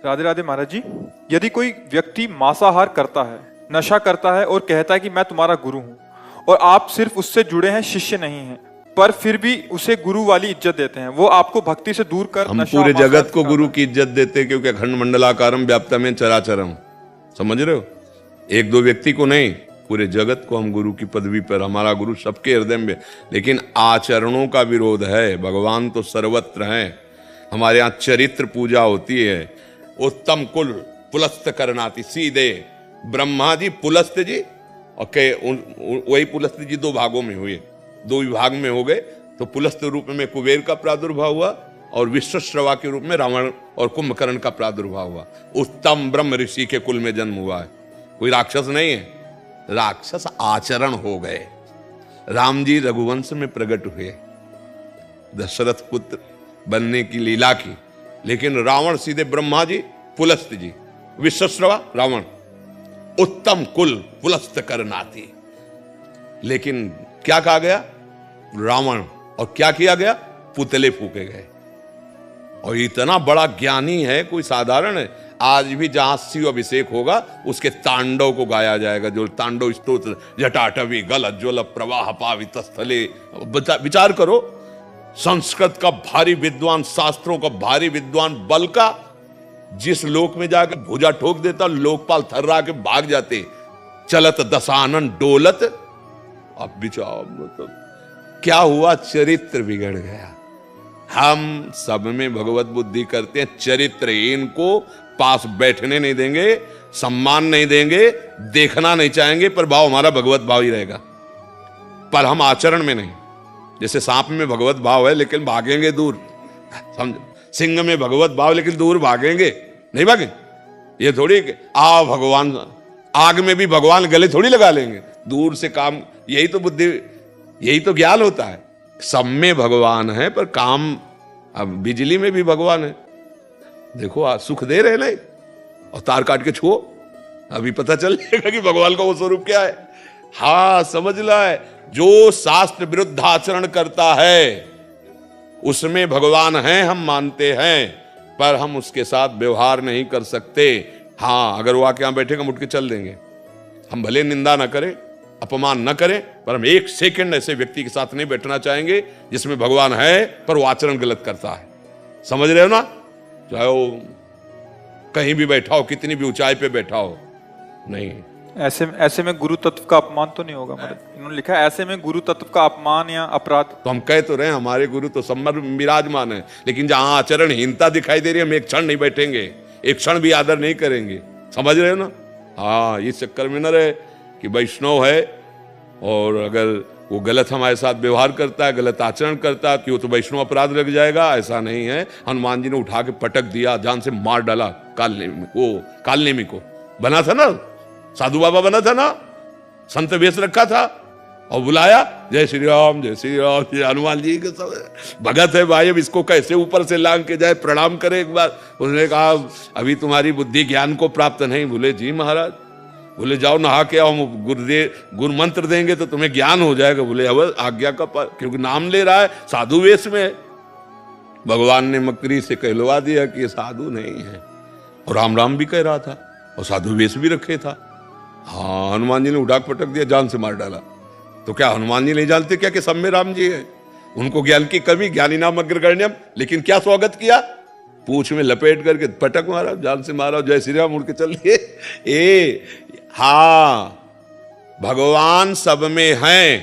राधे राधे महाराज जी। यदि कोई व्यक्ति मांसाहार करता है, नशा करता है और कहता है कि मैं तुम्हारा गुरु हूँ और आप सिर्फ उससे जुड़े हैं, शिष्य नहीं हैं, पर फिर भी उसे गुरु वाली इज्जत देते हैं, वो आपको भक्ति से दूर कर हम पूरे जगत को गुरु की इज्जत देते हैं, क्योंकि अखंड मंडलाकारम व्याप्तम चराचरम, समझ रहे हो? एक दो व्यक्ति को नहीं, पूरे जगत को हम गुरु की पदवी पर, हमारा गुरु सबके हृदय में। लेकिन आचरणों का विरोध है। भगवान तो सर्वत्र हैं। हमारे यहाँ चरित्र पूजा होती है। उत्तम कुल पुलस्त करनाती, सीधे ब्रह्मा जी पुलस्त जी और वही पुलस्त जी दो भागों में हुए, दो विभाग में हो गए। तो पुलस्त रूप में कुबेर का प्रादुर्भाव हुआ और विश्वश्रवा के रूप में रावण और कुंभकर्ण का प्रादुर्भाव हुआ। उत्तम ब्रह्म ऋषि के कुल में जन्म हुआ है, कोई राक्षस नहीं है। राक्षस आचरण हो गए। राम जी रघुवंश में प्रकट हुए, दशरथ पुत्र बनने की लीला की, लेकिन रावण सीधे ब्रह्मा जी, पुलस्त जी, विश्वश्रवा रावण, उत्तम कुल पुलस्त करनाती। लेकिन क्या कहा गया? रावण, और क्या किया गया? पुतले फूके गए। और इतना बड़ा ज्ञानी है, कोई साधारण है? आज भी जहां शिव अभिषेक होगा उसके तांडव को गाया जाएगा, जो तांडव स्तोत्र, जटाटवी गल ज्वल प्रवाह पावित स्थले। विचार करो, संस्कृत का भारी विद्वान, शास्त्रों का भारी विद्वान, बल का जिस लोक में जाकर भुजा ठोक देता, लोकपाल थर्रा के भाग जाते। चलत दशानन डोलत। अब विचार मतलब क्या हुआ? चरित्र बिगड़ गया। हम सब में भगवत बुद्धि करते हैं, चरित्रहीन को पास बैठने नहीं देंगे, सम्मान नहीं देंगे, देखना नहीं चाहेंगे, पर भाव हमारा भगवत भाव ही रहेगा, पर हम आचरण में नहीं। जैसे सांप में भगवत भाव है लेकिन भागेंगे दूर, समझ? सिंह में भगवत भाव लेकिन दूर भागेंगे, नहीं भागे। ये थोड़ी आ भगवान, आग में भी भगवान गले थोड़ी लगा लेंगे, दूर से काम। यही तो बुद्धि, यही तो ज्ञान होता है। सब में भगवान है, पर काम, अब बिजली में भी भगवान है। देखो आज सुख दे रहे नहीं, और तार काट के छुओ, अभी पता चल जाएगा कि भगवान का वो स्वरूप क्या है। हाँ समझ ला है, जो शास्त्र विरुद्ध आचरण करता है उसमें भगवान है, हम मानते हैं, पर हम उसके साथ व्यवहार नहीं कर सकते। हाँ, अगर वो आके यहां बैठेगा, मुड़ के चल देंगे। हम भले निंदा ना करें, अपमान न करें, पर हम एक सेकंड ऐसे व्यक्ति के साथ नहीं बैठना चाहेंगे जिसमें भगवान है पर वो आचरण गलत करता है। समझ रहे हो ना? चाहे वो कहीं भी बैठा हो, कितनी भी ऊंचाई पे बैठा हो, नहीं। ऐसे में गुरु तत्व का अपमान तो नहीं होगा? मतलब इन्होंने लिखा है ऐसे में गुरु तत्व का अपमान या अपराध। तो हम कह तो रहे हैं हमारे गुरु तो सम्मर विराजमान है, लेकिन जहां आचरणहीनता दिखाई दे रही है, हम एक क्षण नहीं बैठेंगे, एक क्षण भी आदर नहीं करेंगे। समझ रहे हो ना? हाँ, इस चक्कर में न रहे कि वैष्णव है और अगर वो गलत हमारे साथ व्यवहार करता है, गलत आचरण करता है, कि वो तो वैष्णव अपराध लग जाएगा। ऐसा नहीं है। हनुमान जी ने उठा के पटक दिया, जान से मार डाला कालनेमी को। बना था ना, साधु बाबा बना था ना, संत वेश रखा था और बुलाया, जय श्री राम जय श्री राम। हनुमान जी के सब भगत है भाई, अब इसको कैसे ऊपर से लांग के जाए, प्रणाम करे एक बार। उसने कहा अभी तुम्हारी बुद्धि ज्ञान को प्राप्त नहीं। बोले जी महाराज। बोले जाओ नहा के आओ, हम गुरु मंत्र देंगे तो तुम्हें ज्ञान हो जाएगा। बोले अब आज्ञा का क्योंकि नाम ले रहा है, साधु वेश में। भगवान ने मकरी से कहलवा दिया कि ये साधु नहीं है, और राम राम भी कह रहा था और साधु वेश भी रखे था। हाँ, हनुमान जी ने उठा पटक दिया, जान से मार डाला। तो क्या हनुमान जी नहीं जानते क्या कि सब में राम जी है? उनको ज्ञान की कमी, ज्ञानी नाम अग्रगण्यम, लेकिन क्या स्वागत किया? पूछ में लपेट करके पटक मारा, जान से मारा, जय श्री राम, उड़ के चल दिए। हाँ, भगवान सब में हैं,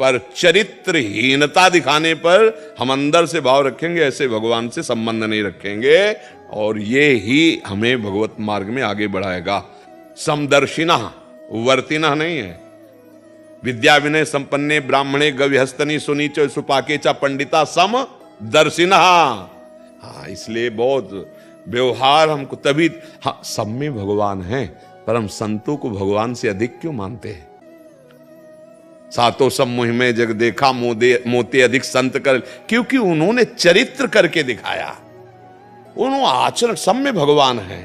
पर चरित्रहीनता दिखाने पर हम अंदर से भाव रखेंगे, ऐसे भगवान से संबंध नहीं रखेंगे, और ये ही हमें भगवत मार्ग में आगे बढ़ाएगा। समदर्शिना वर्तिना नहीं है। विद्या विनय संपन्ने ब्राह्मणे गविहस्तनी सुनीच सुपाके चा पंडिता समदर्शिना। हाँ, इसलिए बहुत व्यवहार हमको तभी, हाँ सब में भगवान है, पर हम संतों को भगवान से अधिक क्यों मानते हैं? सातों सब मुहि में जग देखा, मोते अधिक संत कर, क्योंकि उन्होंने चरित्र करके दिखाया, उन्होंने आचरण। सब में भगवान है,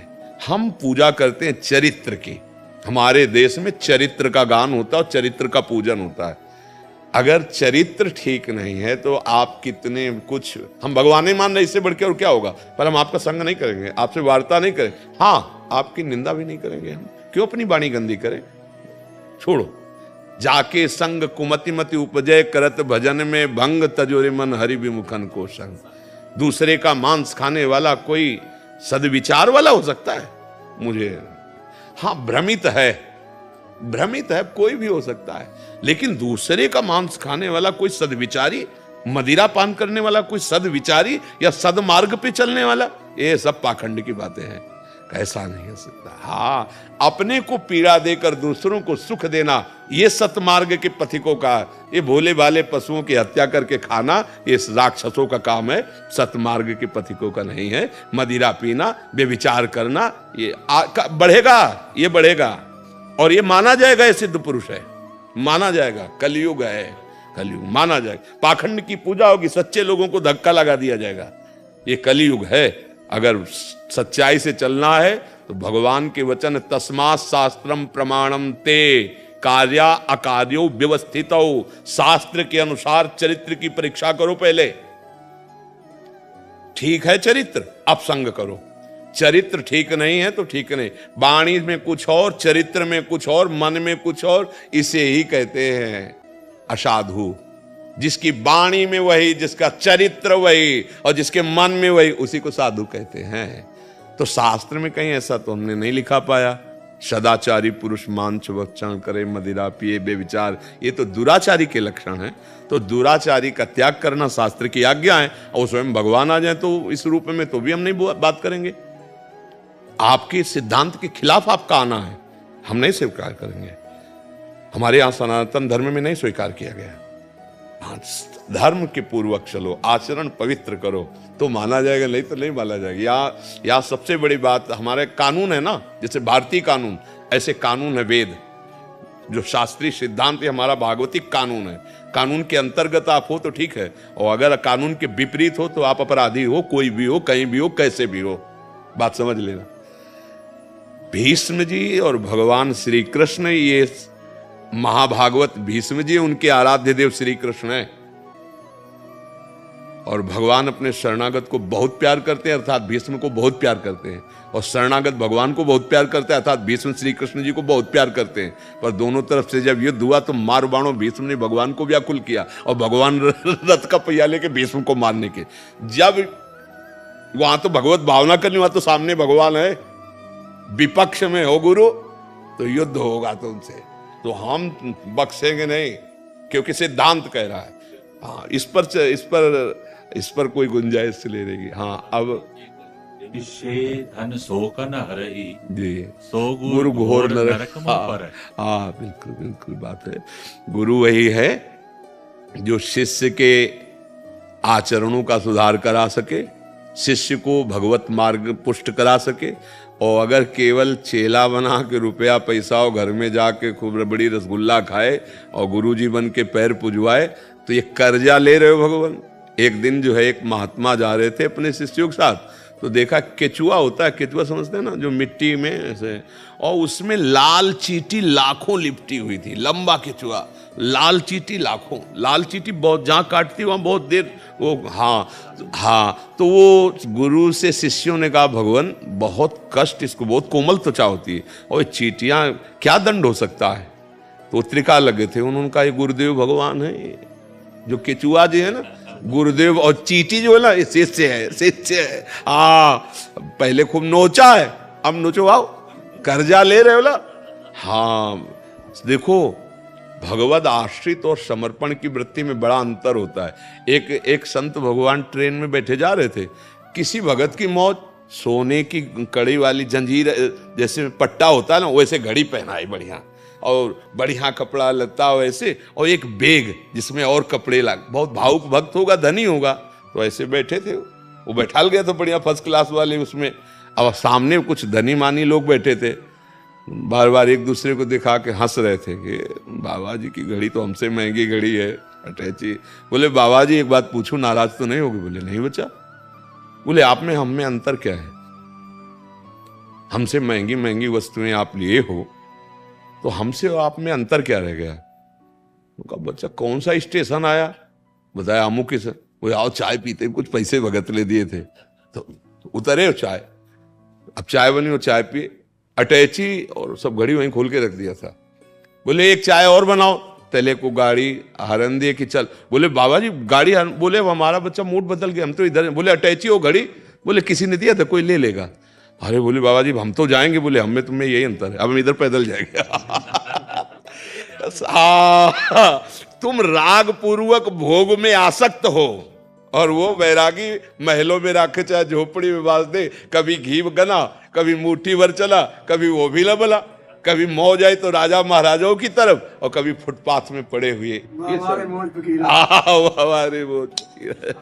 हम पूजा करते हैं चरित्र की। हमारे देश में चरित्र का गान होता है और चरित्र का पूजन होता है। अगर चरित्र ठीक नहीं है तो आप कितने कुछ, हम भगवान नहीं मान रहे, इससे बढ़ के और क्या होगा। पर हम आपका संग नहीं करेंगे, आपसे वार्ता नहीं करें, हाँ आपकी निंदा भी नहीं करेंगे। हम क्यों अपनी वाणी गंदी करें, छोड़ो। जाके संग कुमति मति उपजय करत भजन में भंग तजोरे मन हरि विमुखन को संग। दूसरे का मांस खाने वाला कोई सदविचार वाला हो सकता है? मुझे हाँ भ्रमित है, भ्रमित है, कोई भी हो सकता है, लेकिन दूसरे का मांस खाने वाला कोई सदविचारी, मदिरा पान करने वाला कोई सदविचारी या सदमार्ग पे चलने वाला, ये सब पाखंड की बातें हैं। कैसा नहीं हो सकता। हाँ, अपने को पीड़ा देकर दूसरों को सुख देना, ये सतमार्ग के पथिकों का, ये भोले भाले पशुओं की हत्या करके खाना, ये राक्षसों का काम है, सतमार्ग के पथिकों का नहीं है। मदिरा पीना, बेविचार करना, ये बढ़ेगा, ये बढ़ेगा और ये माना जाएगा, ये सिद्ध पुरुष है, माना जाएगा। कलयुग है, कलयुग माना जाएगा। पाखंड की पूजा होगी, सच्चे लोगों को धक्का लगा दिया जाएगा। ये कलयुग है। अगर सच्चाई से चलना है तो भगवान के वचन तस्मात् शास्त्रम प्रमाणम ते कार्या अकार्यो व्यवस्थितो, शास्त्र के अनुसार चरित्र की परीक्षा करो पहले। ठीक है चरित्र, अब संग करो। चरित्र ठीक नहीं है तो ठीक नहीं, वाणी में कुछ और, चरित्र में कुछ और, मन में कुछ और, इसे ही कहते हैं असाधु। जिसकी वाणी में वही, जिसका चरित्र वही और जिसके मन में वही, उसी को साधु कहते हैं। तो शास्त्र में कहीं ऐसा तो हमने नहीं लिखा पाया। सदाचारी पुरुष मांस भक्षण करे, मदिरा पिए, बेविचार, ये तो दुराचारी के लक्षण हैं। तो दुराचारी का त्याग करना शास्त्र की आज्ञा है। और स्वयं भगवान आ जाए तो इस रूप में तो भी हम नहीं बात करेंगे। आपके सिद्धांत के खिलाफ आपका आना है, हम नहीं स्वीकार करेंगे। हमारे यहां सनातन धर्म में नहीं स्वीकार किया गया। धर्म के पूर्वक चलो, आचरण पवित्र करो तो माना जाएगा, नहीं तो नहीं माना जाएगा। या सबसे बड़ी बात, हमारे कानून है ना, जैसे भारतीय कानून, ऐसे कानून है वेद, जो शास्त्रीय सिद्धांत है, हमारा भागवतिक कानून है। कानून के अंतर्गत आप हो तो ठीक है, और अगर कानून के विपरीत हो तो आप अपराधी हो, कोई भी हो, कहीं भी हो, कैसे भी हो। बात समझ लेना। भीष्म जी और भगवान श्री कृष्ण, ये महाभागवत भीष्म जी, उनके आराध्य देव श्री कृष्ण है। और भगवान अपने शरणागत को बहुत प्यार करते हैं, अर्थात भीष्म को बहुत प्यार करते हैं। और शरणागत भगवान को बहुत प्यार करते हैं, अर्थात भीष्म श्री कृष्ण जी को बहुत प्यार करते हैं। पर दोनों तरफ से जब युद्ध हुआ तो मार बाणों भीष्म ने भगवान को व्याकुल किया, और भगवान रथ का पहिया लेके भीष्म को मारने के। जब वहां तो भगवत भावना करनी, वहां तो सामने भगवान है, विपक्ष में हो गुरु तो युद्ध होगा तुमसे, तो हम बख्शेंगे नहीं, क्योंकि सिद्धांत कह रहा है। हाँ, इस पर कोई गुंजाइश ले रहेगी। हाँ, अब धन शोकन हरहि जी, सो गुरु घोर नरक। पर। हाँ, बिल्कुल बिल्कुल बात है। गुरु वही है जो शिष्य के आचरणों का सुधार करा सके, शिष्य को भगवत मार्ग पुष्ट करा सके। और अगर केवल चेला बना के रुपया पैसा और घर में जाके खूब रबड़ी रसगुल्ला खाए और गुरुजी बन के पैर पुजवाए, तो ये कर्जा ले रहे हो भगवान। एक दिन जो है एक महात्मा जा रहे थे अपने शिष्यों के साथ, तो देखा केचुआ होता है, केचुआ समझते हैं ना, जो मिट्टी में ऐसे, और उसमें लाल चींटी लाखों लिपटी हुई थी, लंबा केचुआ, लाल चींटी लाखों, लाल चींटी बहुत जहाँ काटती वहाँ बहुत देर वो। हाँ, तो वो गुरु से शिष्यों ने कहा, भगवान बहुत कष्ट, इसको बहुत कोमल त्वचा होती है, और चींटियाँ क्या दंड हो सकता है। तो त्रिका लगे थे, उन्होंने कहा ये गुरुदेव भगवान है, जो केचुआ जी है ना गुरुदेव, और चींटी जो है ना ये शिष्य है, शिष्य है। हाँ, पहले खूब नोचा है, अब नोचवाओ, कर्जा ले रहे हो ना। हाँ, देखो भगवद आश्रित और समर्पण की वृत्ति में बड़ा अंतर होता है। एक संत भगवान ट्रेन में बैठे जा रहे थे, किसी भगत की मौत, सोने की कड़ी वाली जंजीर जैसे पट्टा होता है ना, वैसे घड़ी पहनाई बढ़िया, और बढ़िया कपड़ा लता वैसे, और एक बैग जिसमें और कपड़े लग, बहुत भावुक भक्त होगा, धनी होगा, तो ऐसे बैठे थे। वो बैठाल गया तो बढ़िया फर्स्ट क्लास वाले उसमें। अब सामने कुछ धनी मानी लोग बैठे थे, बार बार एक दूसरे को दिखा के हंस रहे थे कि बाबा जी की घड़ी तो हमसे महंगी घड़ी है, अटैची। बोले बाबा जी एक बात पूछूं, नाराज तो नहीं होगे? बोले नहीं बच्चा। बोले आप में हम में अंतर क्या है? हमसे महंगी महंगी वस्तुएं आप लिए हो, तो हमसे और आप में अंतर क्या रह गया? उनका बच्चा कौन सा स्टेशन आया, बताया अमुक के सर। वो आओ चाय पीते, कुछ पैसे भगत ले दिए थे तो उतरे चाय। अब चाय बनी और चाय पिए, अटैची और सब घड़ी वहीं खोल के रख दिया था। बोले एक चाय और बनाओ, तले को गाड़ी हरन दिए कि चल। बोले बाबा जी गाड़ी बोले हमारा बच्चा मूड बदल गया, हम तो इधर। बोले अटैची हो घड़ी, बोले किसी ने दिया था, कोई ले लेगा। अरे बोले बाबा जी हम तो जाएंगे, बोले हम में तुम्हें यही अंतर है, अब हम इधर पैदल जाएंगे। तुम राग पूर्वक भोग में आसक्त हो और वो वैरागी महलों में रखे चाहे झोपड़ी में बांध दे, कभी घी गना, कभी मुट्ठी भर चला, कभी वो भी लबला, कभी मौज आई तो राजा महाराजाओं की तरफ, और कभी फुटपाथ में पड़े हुए। हमारे मौज फकीर।